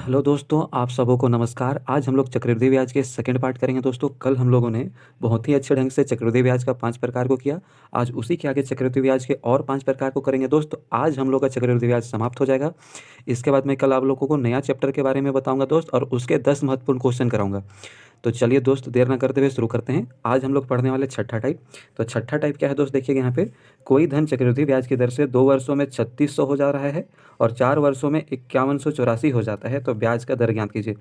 Hello दोस्तों, आप सबों को नमस्कार। आज हम लोग चक्रवृद्धि ब्याज के सेकंड पार्ट करेंगे दोस्तों। कल हम लोगों ने बहुत ही अच्छे ढंग से चक्रवृद्धि ब्याज का 5 प्रकार को किया। आज उसी के आगे चक्रवृद्धि ब्याज के और 5 प्रकार को करेंगे दोस्त। आज हम लोग का चक्रवृद्धि ब्याज समाप्त हो जाएगा। इसके बाद मैं कल आप लोगों को नया चैप्टर के बारे में बताऊँगा दोस्त, और उसके 10 महत्वपूर्ण क्वेश्चन कराऊँगा। तो चलिए दोस्त, देर ना करते हुए शुरू करते हैं। आज हम लोग पढ़ने वाले छठा टाइप। तो छठा टाइप क्या है दोस्त, देखिएगा यहाँ पे। कोई धन चक्रवृद्धि ब्याज की दर से 2 वर्षों में 3600 हो जा रहा है और 4 वर्षों में 5184 हो जाता है, तो ब्याज का दर ज्ञात कीजिए।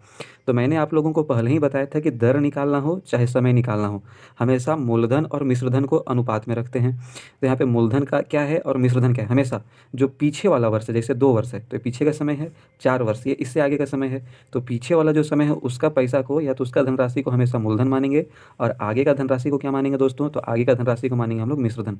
तो मैंने आप लोगों को पहले ही बताया था कि दर निकालना हो चाहे समय निकालना हो, हमेशा मूलधन और मिश्रधन को अनुपात में रखते हैं। तो यहाँ पे मूलधन का क्या है और मिश्रधन क्या है, हमेशा जो पीछे वाला वर्ष है, जैसे 2 वर्ष है तो पीछे का समय है, 4 वर्ष ये इससे आगे का समय है, तो पीछे वाला जो समय है उसका पैसा को या तो उसका धनराशि को हमेशा मूलधन मानेंगे, और आगे का धनराशि को क्या मानेंगे दोस्तों, तो आगे का धनराशि को मानेंगे हम लोग मिश्रधन।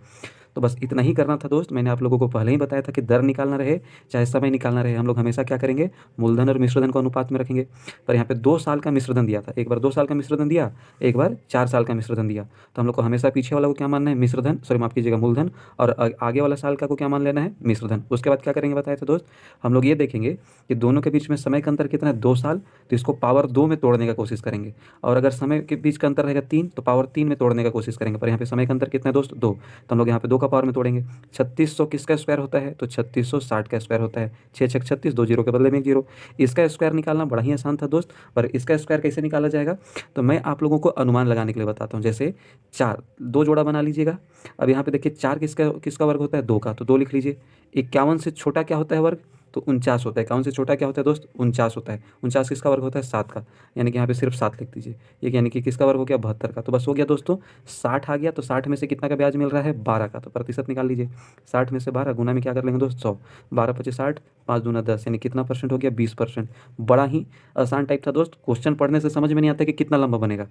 तो बस इतना ही करना था दोस्त। मैंने आप लोगों को पहले ही बताया था कि दर निकालना रहे चाहे समय निकालना रहे, हम लोग हमेशा क्या करेंगे, मूलधन और मिश्रधन को अनुपात में रखेंगे। पर यहाँ पे 2 साल का मिश्रधन दिया था, एक बार 2 साल का मिश्रधन दिया, एक बार 4 साल का मिश्रधन दिया। तो हम लोग को हमेशा पीछे वाला को क्या मानना है, मिश्रधन, सॉरी माफ कीजिएगा मूलधन, और आगे वाला साल का को क्या मान लेना है, मिश्रधन। उसके बाद क्या करेंगे बताया था दोस्त, हम लोग ये देखेंगे कि दोनों के बीच में समय का अंतर कितना है, 2 साल, तो इसको पावर 2 में तोड़ने का कोशिश करेंगे। और अगर समय के बीच का अंतर रहेगा 3, तो पावर 3 में तोड़ने का कोशिश करेंगे। पर यहाँ पे समय का अंतर कितना है दोस्त, 2, तो हम लोग यहाँ पे 2 का पावर में तोड़ेंगे। 3600 किसका स्क्वायर होता है, तो 3660 का स्क्वायर होता है। 6 छक 36, 2 जीरो के बदले में 1 जीरो। इसका स्क्वायर निकालना बड़ा ही आसान था दोस्त, पर इसका स्क्वायर कैसे निकाला जाएगा, तो मैं आप लोगों को अनुमान लगाने के लिए बताता हूँ। जैसे 4, 2 जोड़ा बना लीजिएगा। अब यहाँ पे देखिए 4 किसका किसका वर्ग होता है, 2 का, तो 2 लिख लीजिए। 51 से छोटा क्या होता है वर्ग, तो 49 होता है। 51 से छोटा क्या होता है दोस्त, 49 होता है। 49 किसका वर्ग होता है, 7 का, यानी कि यहाँ पे सिर्फ 7 लिख दीजिए। ये यानी कि किसका वर्ग हो गया, 72 का। तो बस हो गया दोस्तों, 60 आ गया। तो 60 में से कितना का ब्याज मिल रहा है, 12 का, तो प्रतिशत निकाल लीजिए। 60 में से 12 गुना में क्या कर लेंगे दोस्त, 100। 12 पच्चीस 60, 5 दूना 10, यानी कितना परसेंट हो गया, 20%। बड़ा ही आसान टाइप था दोस्त। क्वेश्चन पढ़ने से समझ में नहीं आता कि कितना लंबा बनेगा,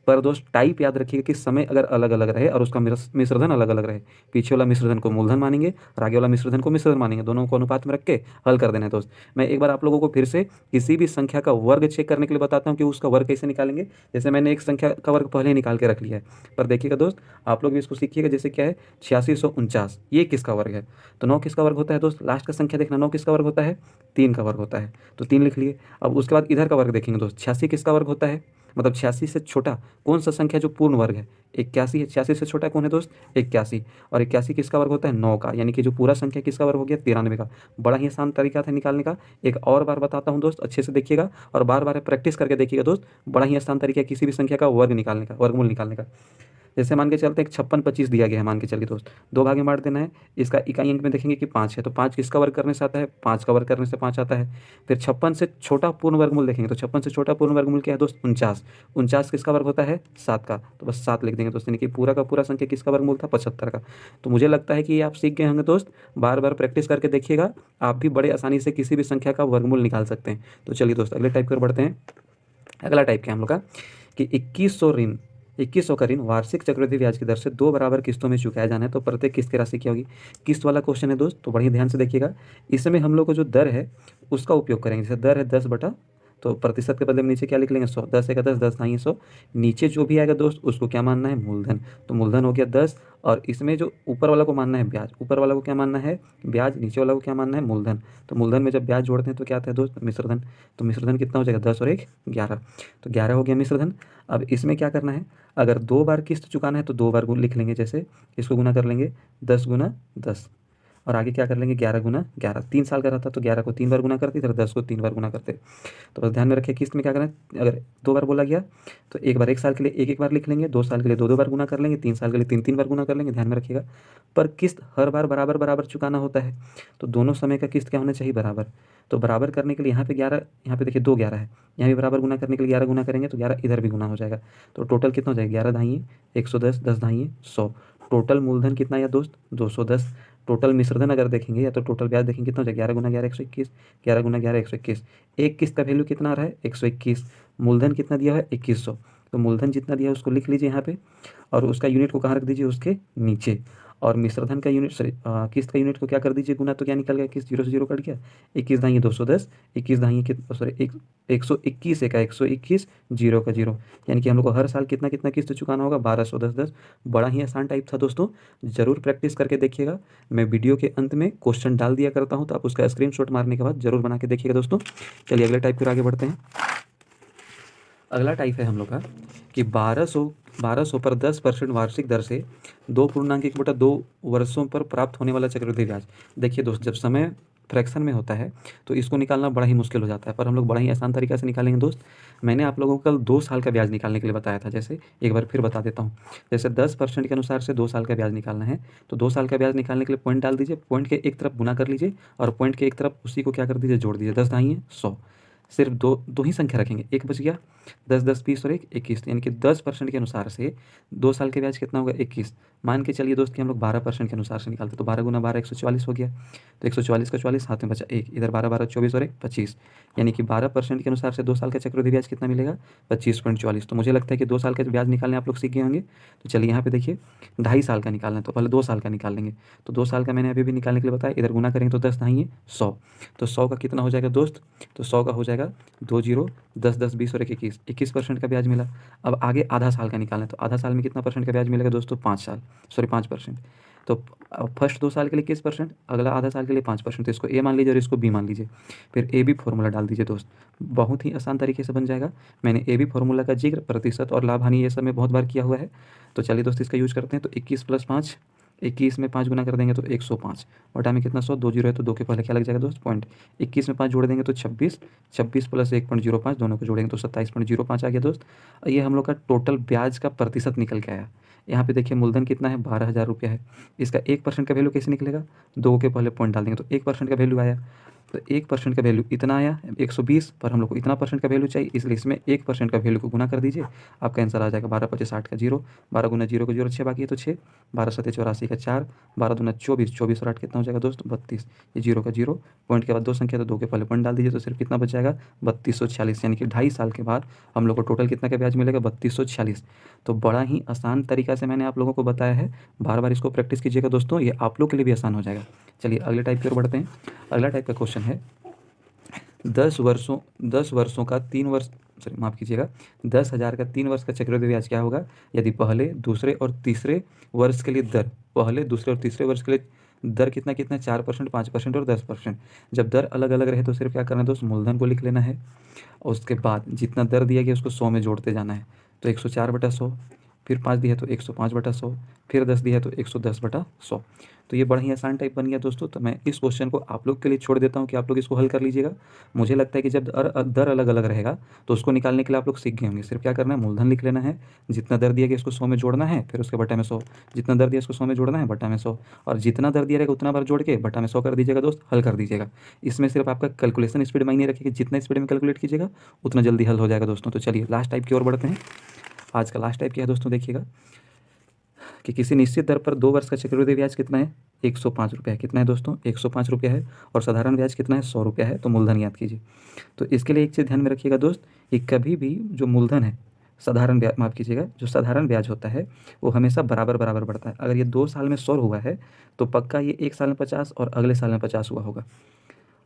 पर दोस्त टाइप याद रखिएगा कि समय अगर अलग अलग रहे और उसका मिश्रधन अलग अलग रहे, पीछे वाला मिश्रधन को मूलधन मानेंगे और आगे वाला मिश्रधन को मिश्रधन मानेंगे, दोनों को अनुपात में रख के हल कर देना है दोस्त। मैं एक बार आप लोगों को फिर से किसी भी संख्या का वर्ग चेक करने के लिए बताता हूँ कि उसका वर्ग कैसे निकालेंगे। जैसे मैंने एक संख्या का वर्ग पहले ही निकाल के रख लिया है, पर देखिएगा दोस्त, आप लोग भी इसको सीखिएगा। जैसे क्या है, 8649, ये किसका वर्ग है, तो 9 किसका वर्ग होता है दोस्त, लास्ट का संख्या देखना, 9 किसका वर्ग होता है, 3 का वर्ग होता है, तो 3 लिख लिए। अब उसके बाद इधर का वर्ग देखेंगे दोस्त, 86 किसका वर्ग होता है, मतलब 86 से छोटा कौन सा संख्या जो पूर्ण वर्ग है, 81 है। 86 से छोटा कौन है दोस्त, 81, और 81 किसका वर्ग होता है, 9 का, यानी कि जो पूरा संख्या किसका वर्ग हो गया, 93 का। बड़ा ही आसान तरीका था निकालने का। एक और बार बताता हूँ दोस्त, अच्छे से देखिएगा और बार बार प्रैक्टिस करके देखिएगा दोस्त। बड़ा ही आसान तरीका है किसी भी संख्या का वर्ग निकालने का, वर्गमूल निकालने का। जैसे मान के चलते हैं 56 25 दिया गया है, मान के चलिए दोस्त, 2 भाग में बांट देना है। इसका इकाई अंक में देखेंगे कि 5 है, तो 5 किसका वर्ग करने से आता है, 5 का वर्ग करने से 5 आता है। फिर 56 से छोटा पूर्ण वर्गमूल देखेंगे, तो 56 से छोटा पूर्ण वर्गमूल क्या है दोस्त, 49। 49 किसका वर्ग होता है, 7 का, तो बस 7 लिख देंगे दोस्त, यानी कि पूरा का पूरा संख्या किसका वर्गमूल था, 75 का। तो मुझे लगता है कि ये आप सीख गए होंगे दोस्त। बार बार प्रैक्टिस करके देखिएगा, आप भी बड़े आसानी से किसी भी संख्या का वर्गमूल निकाल सकते हैं। तो चलिए दोस्त, अगले टाइप पर बढ़ते हैं। अगला टाइप क्या है हम लोग का, कि 2100 का ऋण वार्षिक चक्रवृद्धि ब्याज की दर से 2 बराबर किस्तों में चुकाया जाना है, तो प्रत्येक किस्त की राशि क्या होगी। किस्त वाला क्वेश्चन है दोस्त, तो बड़ी ध्यान से देखिएगा। इसमें हम लोग को जो दर है उसका उपयोग करेंगे। जैसे दर है 10 बटा, तो प्रतिशत के बदले में नीचे क्या लिख लेंगे, 100। 10 एक 10, 10 नहीं 100, नीचे जो भी आएगा दोस्त उसको क्या मानना है, मूलधन। तो मूलधन हो गया 10, और इसमें जो ऊपर वाला को मानना है ब्याज, ऊपर वाला को क्या मानना है, ब्याज, नीचे वाला को क्या मानना है, मूलधन। तो मूलधन में जब ब्याज जोड़ते हैं तो क्या आता है दोस्त, मिश्रधन। तो मिश्रधन कितना हो जाएगा, 10 और 1 11, तो 11 हो गया मिश्रधन। अब इसमें क्या करना है, अगर 2 बार किस्त चुकाना है तो 2 बार लिख लेंगे। जैसे इसको गुना कर लेंगे, 10 गुना 10, और आगे क्या कर लेंगे, 11 गुना 11। 3 साल का रहता तो 11 को 3 बार गुना करते, इधर 10 को 3 बार गुना करते। तो बस ध्यान में रखिए, किस्त में क्या करना है, अगर 2 बार बोला गया तो एक बार 1 साल के लिए 1 1 बार लिख लेंगे, 2 साल के लिए 2 2 बार गुना कर लेंगे, 3 साल के लिए 3 3 बार गुना कर लेंगे। ध्यान में रखिएगा, पर किस्त हर बार बराबर बराबर चुकाना होता है, तो दोनों समय का किस्त क्या होना चाहिए, बराबर। तो बराबर करने के लिए यहाँ पे 11, यहाँ पे देखिए 2 11 है, यहाँ भी बराबर गुना करने के लिए 11 गुना करेंगे तो 11 इधर भी गुना हो जाएगा। तो टोटल कितना हो जाएगा, 11 धाइए 110, 10 धाइए 100। टोटल मूलधन कितना या दोस्त, 210। टोटल मिश्रधन अगर देखेंगे या तो टोटल ब्याज देखेंगे कितना हो जाएगा, 11 गुना 11 121, 11 गुना 11 121। एक किस्त का वैल्यू कितना आ रहा है, 121। मूलधन कितना दिया है, 2100। तो मूलधन जितना दिया है उसको लिख लीजिए यहाँ पे, और उसका यूनिट को कहाँ रख दीजिए, उसके नीचे। और मिश्रधन का यूनिट सॉरी किस्त का यूनिट को क्या कर दीजिए गुना, तो क्या निकल गया, किस्त 0 से 0 कट गया, 21 दाहिए 210, 21 दाहिए कितना सॉरी 121 का 121, 0 का 0, यानी कि हम लोग को हर साल कितना कितना किस्त चुकाना होगा, 1210 बड़ा ही आसान टाइप था दोस्तों, जरूर प्रैक्टिस करके देखिएगा। मैं वीडियो के अंत में क्वेश्चन डाल दिया करता हूँ, तो आप उसका स्क्रीनशॉट मारने के बाद जरूर बना के देखिएगा दोस्तों। चलिए अगले टाइप पर आगे बढ़ते हैं। अगला टाइप है हम लोग का कि 1200 पर 10% वार्षिक दर से 2.1/2 वर्षों पर प्राप्त होने वाला चक्रवृद्धि ब्याज। देखिए दोस्त, जब समय फ्रैक्शन में होता है तो इसको निकालना बड़ा ही मुश्किल हो जाता है, पर हम लोग बड़ा ही आसान तरीका से निकालेंगे दोस्त। मैंने आप लोगों को कल 2 साल का ब्याज निकालने के लिए बताया था, जैसे एक बार फिर बता देता हूँ। जैसे 10% के अनुसार से 2 साल का ब्याज निकालना है, तो 2 साल का ब्याज निकालने के लिए पॉइंट डाल दीजिए, पॉइंट के एक तरफ गुना कर लीजिए और पॉइंट के एक तरफ उसी को क्या कर दीजिए, जोड़ दीजिए, 10 दाहिए 100। सिर्फ दो दो ही संख्या रखेंगे, एक बच गया, 10 10 20 और 1 21, यानी कि 10% के अनुसार से 2 साल के ब्याज कितना होगा, 21। मान के चलिए दोस्त कि हम लोग 12% के अनुसार से निकालते, तो 12 गुना 12 144 हो गया, तो 144 का 44 हाथ में बचा 1, इधर 12 12 24 और 1 25, यानी कि 12% के अनुसार से 2 साल का चक्रवृद्धि ब्याज कितना मिलेगा, 25.44। तो मुझे लगता है कि 2 साल का ब्याज निकालने आप लोग सीख गए होंगे। तो चलिए यहाँ पे देखिए 2.5 साल का निकालना है, तो पहले 2 साल का निकाल लेंगे। तो 2 साल का मैंने अभी भी निकालने के लिए बताया, इधर गुना करेंगे तो 10 दाहिए 100, तो 100 का कितना हो जाएगा दोस्त, तो 100 का हो जाएगा 2 0 10 10 20 और 1 21, 21% का ब्याज मिला। अब आगे आधा साल का निकालना है, तो आधा साल में कितना परसेंट का ब्याज मिलेगा दोस्तों, 5%। तो फर्स्ट 2 साल के लिए किस परसेंट, अगला आधा साल के लिए 5%, तो इसको ए मान लीजिए और इसको बी मान लीजिए, फिर ए बी फॉर्मूला डाल दीजिए दोस्त, बहुत ही आसान तरीके से बन जाएगा। मैंने ए बी फॉर्मूला का जिक्र प्रतिशत और लाभ हानि ये सब में बहुत बार किया हुआ है। तो चलिए दोस्त इसका यूज करते हैं। तो 21 + 5, 21 में 5 गुना कर देंगे तो 105, बटा में कितना 100, 2 जीरो है तो 2 के पहले क्या लग जाएगा दोस्त, पॉइंट। 21 में 5 जोड़ देंगे तो 26, 26 + 1.05 दोनों को जोड़ेंगे तो 27.05 आ गया दोस्त। ये हम लोग का टोटल ब्याज का प्रतिशत निकल के आया। यहाँ पे देखिए मूलधन कितना है, 12,000 रुपया है। इसका 1% का वैल्यू कैसे निकलेगा, 2 के पहले पॉइंट डाल देंगे तो 1% का वैल्यू आया। तो 1% का वैल्यू इतना आया 120, पर हम लोग को इतना परसेंट का वैल्यू चाहिए, इसलिए इसमें 1% का वैल्यू को गुना कर दीजिए, आपका आंसर आ जाएगा 12 25 60 का 0, 12 गुना 0 को 0 6 बाकी है तो 6, 12 7 84 का 4, 12 दूना 24, 24 और 8 कितना हो जाएगा दोस्त 32, ये 0 का 0, पॉइंट के बाद 2 संख्या तो 2 के पहले पॉइंट डाल दीजिए, तो सिर्फ कितना बच जाएगा 3246, यानी कि 2.5 साल के बाद हम लोग को टोटल कितना का ब्याज मिलेगा 3246। तो बड़ा ही आसान तरीका से मैंने आप लोगों को बताया है, बार बार इसको प्रैक्टिस कीजिएगा दोस्तों, ये आप लोग के लिए भी आसान हो जाएगा। चलिए अगले टाइप की ओर बढ़ते हैं। अगला टाइप का क्वेश्चन है 10 वर्षों का 3 वर्ष सॉरी माफ़ कीजिएगा 10,000 का 3 वर्ष का चक्रवृद्धि ब्याज क्या होगा, यदि पहले दूसरे और तीसरे वर्ष के लिए दर, पहले दूसरे और तीसरे वर्ष के लिए दर कितना कितना 4%, 5% और 10%। जब दर अलग अलग रहे तो सिर्फ क्या करना है दोस्त, मूलधन को लिख लेना है और उसके बाद जितना दर दिया गया उसको 100 में जोड़ते जाना है। तो 104/100, फिर 5 दिया तो 105/100, फिर 10 दिया तो 110/100। तो ये बड़ा ही आसान टाइप बन गया दोस्तों। तो मैं इस क्वेश्चन को आप लोग के लिए छोड़ देता हूँ कि आप लोग इसको हल कर लीजिएगा। मुझे लगता है कि जब दर अलग अलग रहेगा तो उसको निकालने के लिए आप लोग सीख गए होंगे। सिर्फ क्या करना है, मूलधन लिख लेना है, जितना दर दिया गया इसको 100 में जोड़ना है, फिर उसके बटा में 100, जितना दर दिया इसको 100 में जोड़ना है, बटा में 100, और जितना दर दिया रहेगा उतना बार जोड़ के बटा में 100 कर दीजिएगा दोस्त, हल कर दीजिएगा। इसमें सिर्फ आपका कैलकुलेशन स्पीड मायने रखेगी, जितना स्पीड में कैलकुलेट कीजिएगा उतना जल्दी हल हो जाएगा दोस्तों। तो चलिए लास्ट टाइप की ओर बढ़ते हैं। आज का लास्ट टाइप क्या है दोस्तों, देखिएगा कि किसी निश्चित दर पर 2 वर्ष का चक्रवृद्धि ब्याज कितना है, 105 रुपया है। कितना है दोस्तों, 105 रुपया है, और साधारण ब्याज कितना है, 100 रुपया है। तो मूलधन याद कीजिए। तो इसके लिए एक चीज़ ध्यान में रखिएगा दोस्त, कि कभी भी जो मूलधन है, साधारण ब्याज माफ़ कीजिएगा, जो साधारण ब्याज होता है वो हमेशा बराबर बराबर बढ़ता है। अगर ये 2 साल में 100 हुआ है तो पक्का ये 1 साल में 50 और अगले साल में 50 हुआ होगा।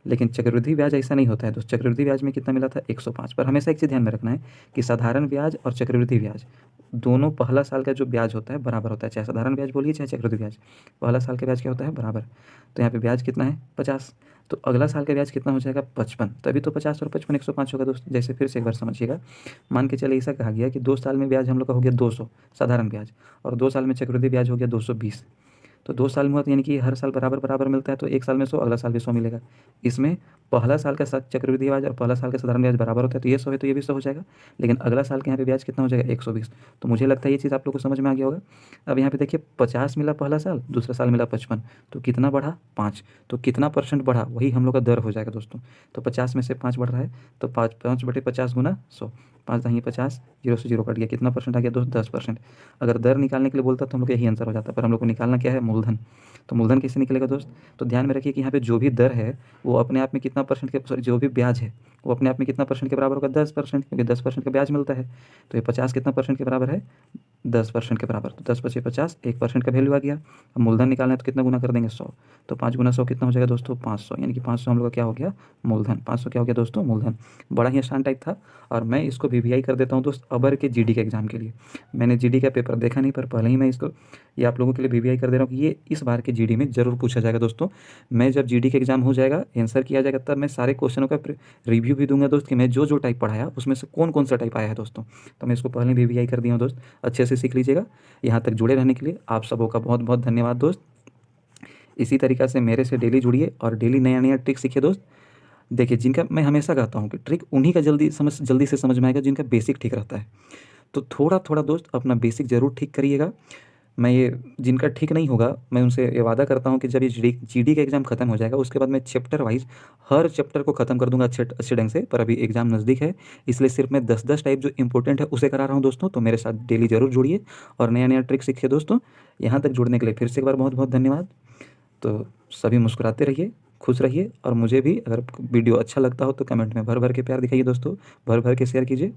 लेकिन चक्रवृद्धि ब्याज ऐसा नहीं होता है दोस्त। चक्रवृद्धि ब्याज में कितना मिला था, 105। पर हमेशा एक चीज़ ध्यान में रखना है कि साधारण ब्याज और चक्रवृद्धि ब्याज दोनों पहला साल का जो ब्याज होता है बराबर होता है, चाहे साधारण ब्याज बोलिए चाहे चक्रवृद्धि ब्याज, पहला साल का ब्याज क्या होता है, बराबर। तो यहाँ पे ब्याज कितना है, 50, तो अगला साल का ब्याज कितना हो जाएगा, 55। तभी तो 50 और 55 105 होगा दोस्त। जैसे फिर से एक बार समझिएगा, मान के चलिए ऐसा कहा गया कि 2 साल में ब्याज हम लोग का हो गया 200 साधारण ब्याज, और 2 साल में चक्रवृद्धि ब्याज हो गया 220। तो 2 साल में हुआ तो यानी कि हर साल बराबर बराबर मिलता है, तो एक साल में 100 अगला साल भी 100 मिलेगा। इसमें पहला साल का चक्रवृद्धि ब्याज और पहला साल का साधारण ब्याज बराबर होता है, तो ये 100 है तो ये भी 100 हो जाएगा। लेकिन अगला साल के यहाँ पे ब्याज कितना हो जाएगा, 120। तो मुझे लगता है ये चीज़ आप लोग को समझ में आ गया होगा। अब यहाँ पे देखिए 50 मिला पहला साल, दूसरा साल मिला 55, तो कितना बढ़ा, 5। तो कितना परसेंट बढ़ा, वही हम लोग का दर हो जाएगा दोस्तों। तो 50 में से 5 बढ़ रहा है, तो 5/50 गुना 100, 5 दाहिए 50, 0 से 0 कट गया, कितना परसेंट आ गया दोस्त, 10%। अगर दर निकालने के लिए बोलता तो हम लोग यही आंसर हो जाता, पर हम लोग को निकालना क्या है, मूलधन। तो मूलधन कैसे निकलेगा दोस्त, तो ध्यान में रखिए कि यहाँ पे जो भी दर है वो अपने आप में कितना परसेंट के सॉरी जो भी ब्याज है वो अपने आप में कितना परसेंट के बराबर होगा, 10%, क्योंकि 10% का ब्याज मिलता है। तो ये 50 कितना परसेंट के बराबर है, 10% के बराबर, तो 10 पचे 50, 1% का वैल्यू आ गया। अब मूलधन निकालना है तो कितना गुना कर देंगे 100, तो 5 गुना 100 कितना हो जाएगा दोस्तों 500, यानी कि 500 हम लोग का क्या हो गया मूलधन। 500 क्या हो गया दोस्तों मूलधन। बड़ा ही आसान टाइप था। और मैं इसको वीवीआई कर देता हूँ दोस्त अबर के जीडी के एग्जाम के लिए। मैंने जीडी का पेपर देखा नहीं, पर पहले ही मैं इसको ये आप लोगों के लिए वीवीआई कर दे रहा हूँ कि ये इस बार के जीडी में जरूर पूछा जाएगा दोस्तों। मैं जब जीडी का एग्जाम हो जाएगा, आंसर किया जाएगा, तब मैं सारे क्वेश्चनों का रिव्यू भी दूंगा दोस्त कि मैं जो जो टाइप पढ़ाया उसमें से कौन कौन सा टाइप आया है दोस्तों। तो मैं इसको पहले वीवीआई कर दिया हूँ दोस्त, अच्छे से सीख लीजिएगा। यहाँ तक जुड़े रहने के लिए आप सबों का बहुत बहुत धन्यवाद दोस्त। इसी तरीक़ा से मेरे से डेली जुड़िए और डेली नया नया ट्रिक सीखिए दोस्त। देखिए, जिनका मैं हमेशा कहता हूँ कि ट्रिक उन्हीं का जल्दी से समझ में आएगा जिनका बेसिक ठीक रहता है। तो थोड़ा थोड़ा दोस्त अपना बेसिक ज़रूर ठीक करिएगा। मैं ये जिनका ठीक नहीं होगा, मैं उनसे ये वादा करता हूँ कि जब ये जीडी का एग्ज़ाम खत्म हो जाएगा, उसके बाद मैं चैप्टर वाइज हर चैप्टर को ख़त्म कर दूंगा अच्छे अच्छे ढंग से। पर अभी एग्ज़ाम नज़दीक है, इसलिए सिर्फ मैं 10-10 टाइप जो इंपॉर्टेंट है उसे करा रहा हूँ दोस्तों। तो मेरे साथ डेली ज़रूर जुड़िए और नया नया ट्रिक सीखिए दोस्तों। यहाँ तक जुड़ने के लिए फिर से एक बार बहुत बहुत धन्यवाद। तो सभी मुस्कुराते रहिए, खुश रहिए, और मुझे भी अगर वीडियो अच्छा लगता हो तो कमेंट में भर भर के प्यार दिखाइए दोस्तों, भर भर के शेयर कीजिए।